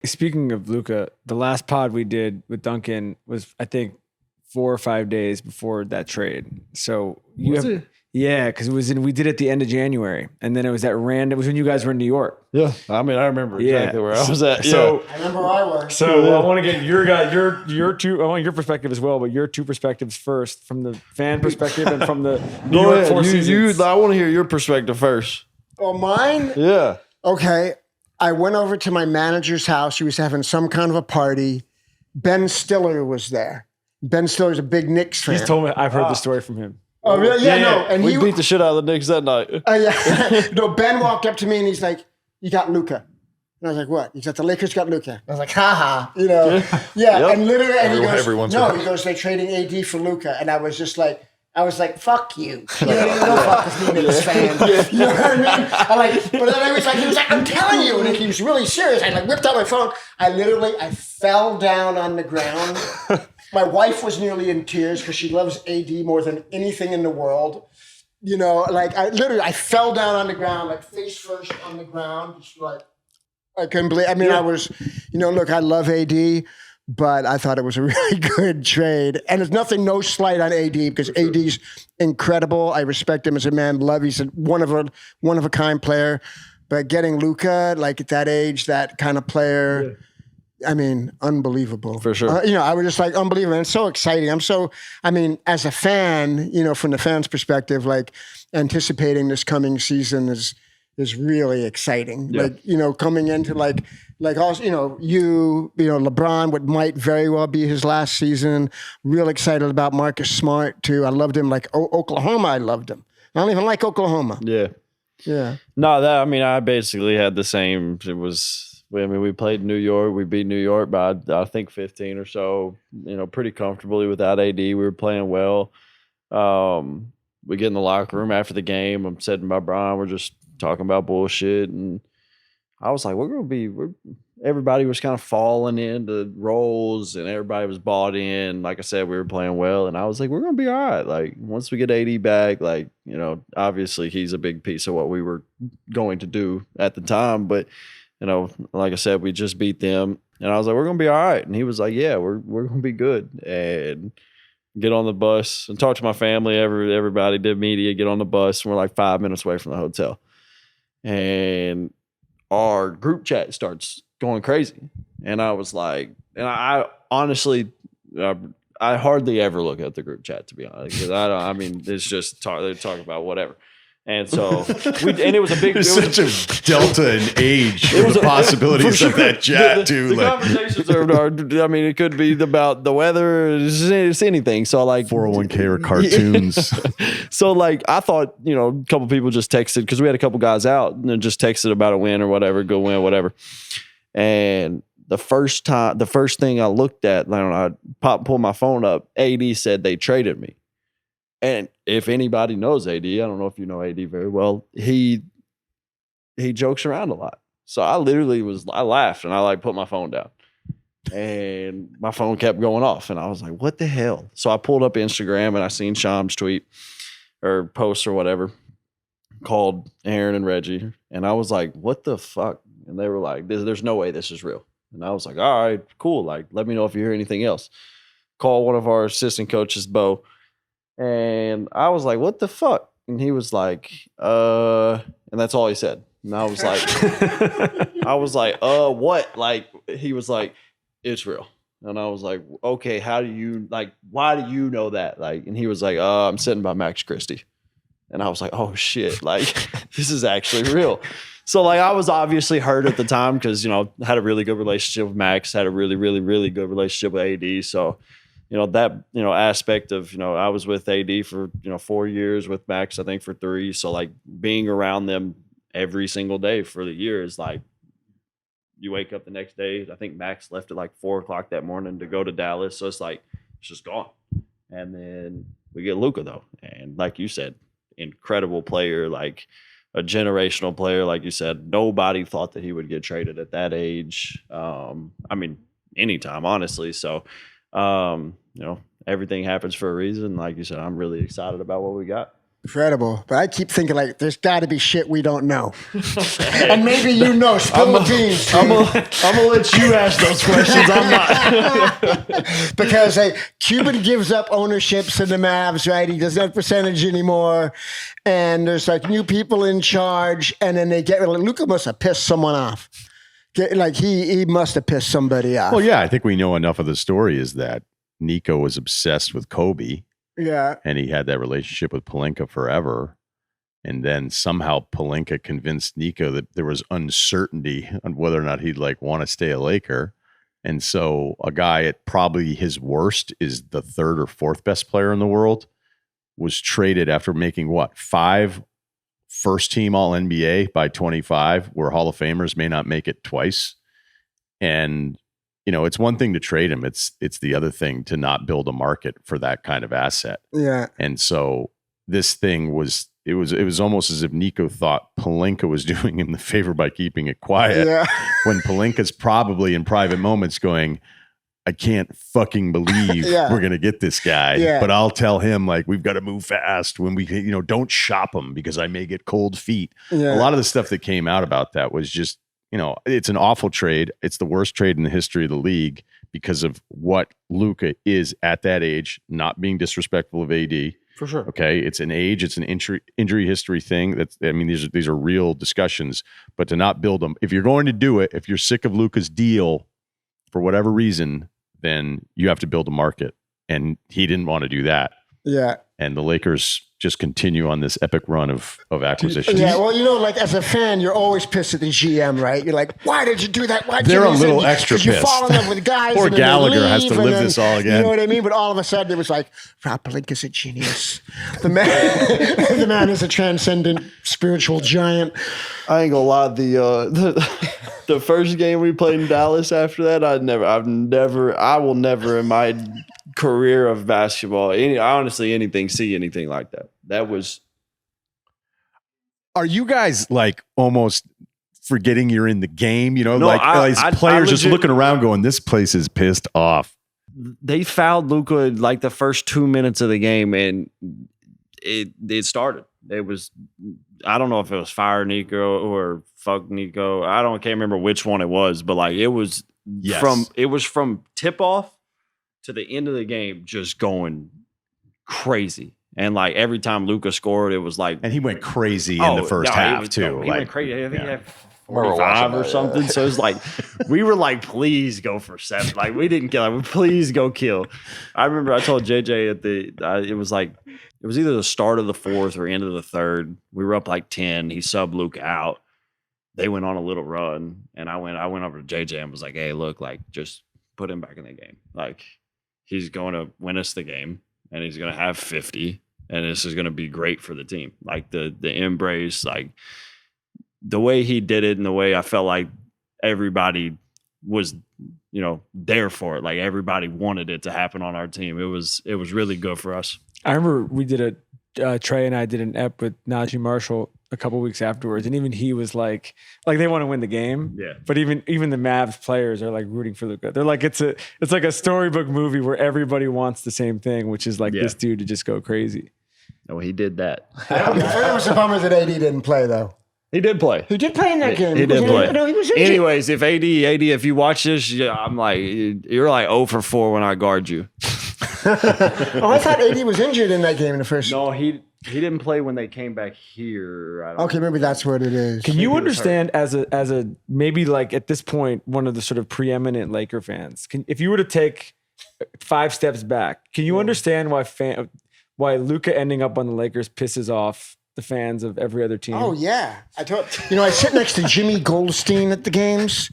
Speaking of Luca, the last pod we did with Duncan was, I think, 4 or 5 days before that trade. So Was it? Yeah, because we did it at the end of January, and then it was that random. It was when you guys were in New York. Yeah, I mean, I remember exactly where I was at. So I remember where I was. So I want to get your two. I want your perspective as well, but your two perspectives first, from the fan perspective and from the New York Four Seasons. I want to hear your perspective first. Oh, mine? Yeah. Okay. I went over to my manager's house. He was having some kind of a party. Ben Stiller was there. Ben Stiller's a big Knicks fan. He's told me. I've heard the story from him. Oh, really? Yeah, no. And we beat the shit out of the Knicks that night. Yeah. No, Ben walked up to me and he's like, "You got Luca." And I was like, "What?" He's like, "The Lakers got Luca." I was like, "Ha." Yeah. Yep. And literally, and he goes, "No," he goes, "They're trading AD for Luca." And I was like, "Fuck you." You don't fuck with me, Knicks fan. You know what I mean? But then he was like, "I'm telling you." And he was really serious. I whipped out my phone. I fell down on the ground. My wife was nearly in tears because she loves AD more than anything in the world. I fell down on the ground, like face first on the ground, just like, I couldn't believe. I mean, I was, look, I love AD, but I thought it was a really good trade. And there's no slight on AD because AD's incredible. I respect him as a man. He's one of a kind player. But getting Luca, like at that age, that kind of player. Yeah. I mean, unbelievable. For sure. I was just like, unbelievable. And it's so exciting. As a fan, from the fans' perspective, like anticipating this coming season is really exciting. Yeah. Like, coming into like also, LeBron, what might very well be his last season. Real excited about Marcus Smart too. I loved him. Like Oklahoma, I loved him. I don't even like Oklahoma. Yeah. Yeah. No, I basically had the same. We played New York. We beat New York by, I think, 15 or so, pretty comfortably without AD. We were playing well. We get in the locker room after the game. I'm sitting by Brian. We're just talking about bullshit. And I was like, everybody was kind of falling into roles and everybody was bought in. Like I said, we were playing well. And I was like, we're going to be all right. Like, once we get AD back, obviously he's a big piece of what we were going to do at the time. But like I said, we just beat them. And I was like, we're going to be all right. And he was like, yeah, we're going to be good. And get on the bus and talk to my family. Everybody did media, get on the bus. And we're like 5 minutes away from the hotel. And our group chat starts going crazy. And I was like, and I honestly, I hardly ever look at the group chat, to be honest. Because it's just they talk about whatever. And so, it was a big. There's such a delta in age for the possibilities of that chat, too. The conversations are, it could be about the weather, it's anything. So, 401k or cartoons. So, I thought, a couple people just texted, because we had a couple guys out, and just texted about a win or whatever, go win, whatever. And the first thing I looked at, I pulled my phone up, AD said they traded me. And if anybody knows AD, I don't know if you know AD very well, he jokes around a lot. So I laughed and I put my phone down. And my phone kept going off. And I was like, what the hell? So I pulled up Instagram and I seen Sham's tweet or post or whatever called Aaron and Reggie. And I was like, what the fuck? And they were like, there's no way this is real. And I was like, all right, cool. Let me know if you hear anything else. Call one of our assistant coaches, Bo. And I was like, what the fuck? And he was like, and that's all he said. And I was like, what? He was like, it's real. And I was like, okay, why do you know that? And he was like, I'm sitting by Max Christie. And I was like, oh shit, this is actually real. So I was obviously hurt at the time because, had a really good relationship with Max, had a really, really, really good relationship with AD. So, that, aspect of, I was with AD for, 4 years, with Max, I think for 3. So being around them every single day for the year is you wake up the next day. I think Max left at 4:00 that morning to go to Dallas. So it's it's just gone. And then we get Luka though. And like you said, incredible player, a generational player. Like you said, nobody thought that he would get traded at that age. Anytime, honestly. So, everything happens for a reason. Like you said, I'm really excited about what we got. Incredible. But I keep thinking, like, there's got to be shit we don't know. And maybe you know. Spill the beans. I'm going to let you ask those questions. I'm not. Because Cuban gives up ownerships in the Mavs, right? He doesn't have percentage anymore. And there's, like, new people in charge. And then they get... Luka must have pissed someone off. Like, he must have pissed somebody off. Well, yeah, I think we know enough of the story is that Nico was obsessed with Kobe. Yeah. And he had that relationship with Pelinka forever. And then somehow Pelinka convinced Nico that there was uncertainty on whether or not he'd like want to stay a Laker. And so a guy at probably his worst is the third or fourth best player in the world was traded after making 5 first team all NBA by 25, where Hall of Famers may not make it twice. And it's one thing to trade him. It's the other thing to not build a market for that kind of asset. Yeah. And so this thing was almost as if Nico thought Pelinka was doing him the favor by keeping it quiet. Yeah. When Pelinka's probably in private moments going, I can't fucking believe we're going to get this guy, but I'll tell him like, we've got to move fast when we, don't shop him because I may get cold feet. Yeah. A lot of the stuff that came out about that was just, it's an awful trade. It's the worst trade in the history of the league because of what Luka is at that age, not being disrespectful of AD. For sure. Okay. It's an age, it's an injury history thing. These are real discussions, but to not build them, if you're going to do it, if you're sick of Luka's deal for whatever reason, then you have to build a market. And he didn't want to do that. Yeah. And the Lakers just continue on this epic run of acquisitions. Yeah, well, like as a fan, you're always pissed at the GM, right? You're like, why did you do that? Why They're a little extra pissed. You fall in love with guys. Poor Gallagher has to live this all again. You know what I mean? But all of a sudden, it was like, Rob Pelinka's a genius. The man is a transcendent spiritual giant. I ain't gonna lie. The first game we played in Dallas after that, I will never in my career of basketball, anything like that. That was. Are you guys like almost forgetting you're in the game? No, players just looking around going, this place is pissed off. They fouled Luka like the first 2 minutes of the game and it started. It was, I don't know if it was fire Nico or fuck Nico. Can't remember which one it was, but like it was from tip off to the end of the game, just going crazy. And like every time Luka scored, it was like, and he went crazy in the first half too. He went crazy. I think he had 45 or something. So it's like, we were like, please go for 7. Like we didn't kill him. Please go kill. I remember I told JJ it was either the start of the 4th or end of the 3rd. We were up like 10. He subbed Luka out. They went on a little run, and I went over to JJ and was like, "Hey, look, like just put him back in the game. Like he's going to win us the game, and he's going to have 50, and this is going to be great for the team." Like the embrace, like the way he did it, and the way I felt like everybody was, there for it. Like everybody wanted it to happen on our team. It was really good for us. I remember we did Trey and I did an ep with Najee Marshall a couple weeks afterwards, and even he was like they want to win the game. Yeah. But even the Mavs players are like rooting for Luka. They're like it's like a storybook movie where everybody wants the same thing, which is like this dude to just go crazy. Oh, he did that. It was a bummer that AD didn't play though. He did play. He did play in that game. He did play. No, he was injured. Anyways, if AD, if you watch this, I'm like, you're like 0 for 4 when I guard you. I thought AD was injured in that game in the first. No, he didn't play when they came back here. Okay, maybe that's what it is. Can you understand as a maybe like at this point one of the sort of preeminent Laker fans? If you were to take 5 steps back, can you understand why Luka ending up on the Lakers pisses off the fans of every other team? Oh yeah, I sit next to Jimmy Goldstein at the games,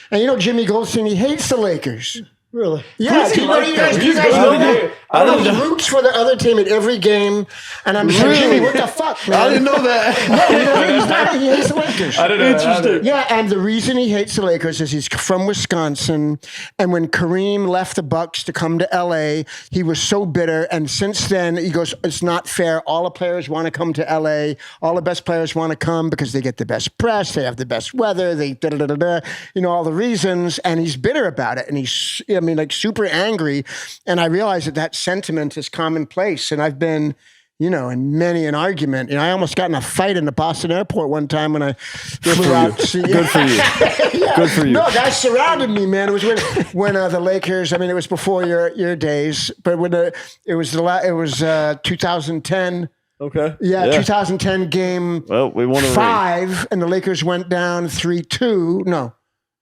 and Jimmy Goldstein, he hates the Lakers. Really? Yeah. Do you guys know that? He roots for the other team at every game, and I'm like, Jimmy, what the fuck, man? I didn't know that. He hates the Lakers. I didn't know. Interesting. Yeah, and the reason he hates the Lakers is he's from Wisconsin, and when Kareem left the Bucks to come to LA, he was so bitter, and since then he goes, it's not fair. All the players want to come to LA. All the best players want to come because they get the best press, they have the best weather, they all the reasons, and he's bitter about it, and he's super angry. And I realize that sentiment is commonplace. And I've been, in many an argument. I almost got in a fight in the Boston airport one time when I flew out to see. Good for you. Yeah. Good for you. No, guys surrounded me, man. It was when the Lakers. I mean, it was before your days, but when it was 2010. Okay. Yeah, 2010 game. Well, we won 5, and the Lakers went down 3-2. No,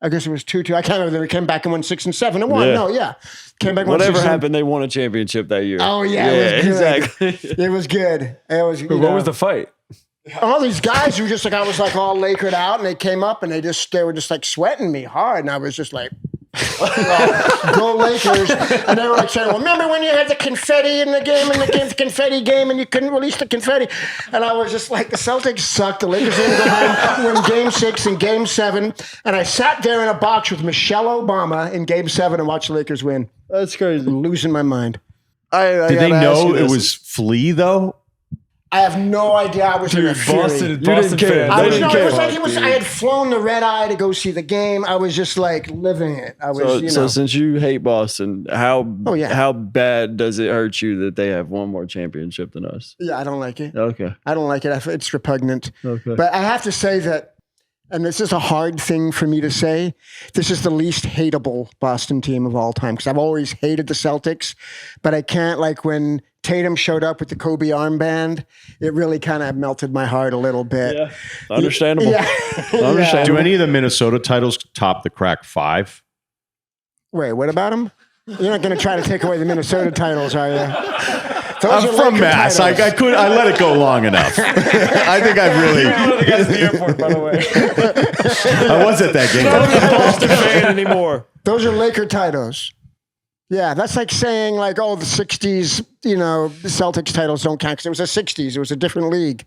I guess it was 2-2. I can't remember. They came back and won 6 and 7 and 1. Yeah. No, yeah. Came back. Whatever happened, they won a championship that year. Oh yeah, it was good. Exactly. It was good. It was. What was the fight? All these guys who just I was all Lakered out, and they came up and they were just sweating me hard, and I was just like, go Lakers. And they were saying, well, remember when you had the confetti in the game, the confetti game, and you couldn't release the confetti? And I was just like, the Celtics sucked. The Lakers didn't go home, win game 6 and game 7. And I sat there in a box with Michelle Obama in game 7 and watched the Lakers win. That's crazy. I'm losing my mind. Did they know it was Flea though? I have no idea. I was in a fury. Boston didn't care. fans. I was, didn't no, care. it was I had flown the red eye to go see the game. I was just living it. I was, So since you hate Boston, how yeah. bad does it hurt you that they have one more championship than us? Yeah, I don't like it. Okay. I don't like it. It's repugnant. Okay. But I have to say that, and this is a hard thing for me to say, this is the least hateable Boston team of all time because I've always hated the Celtics, but I can't, when Tatum showed up with the Kobe armband, it really kind of melted my heart a little bit. Yeah. Understandable. Yeah. Understandable. Do any of the Minnesota titles top the crack 5? Wait, what about them? You're not going to try to take away the Minnesota titles, are you? I'm from Mass. I let it go long enough. I think I've really. That's the airport, by the way. I was at that game. Not a Boston fan anymore. Those are Laker titles. Yeah, that's like saying the 60s, the Celtics titles don't count because it was the 60s. It was a different league.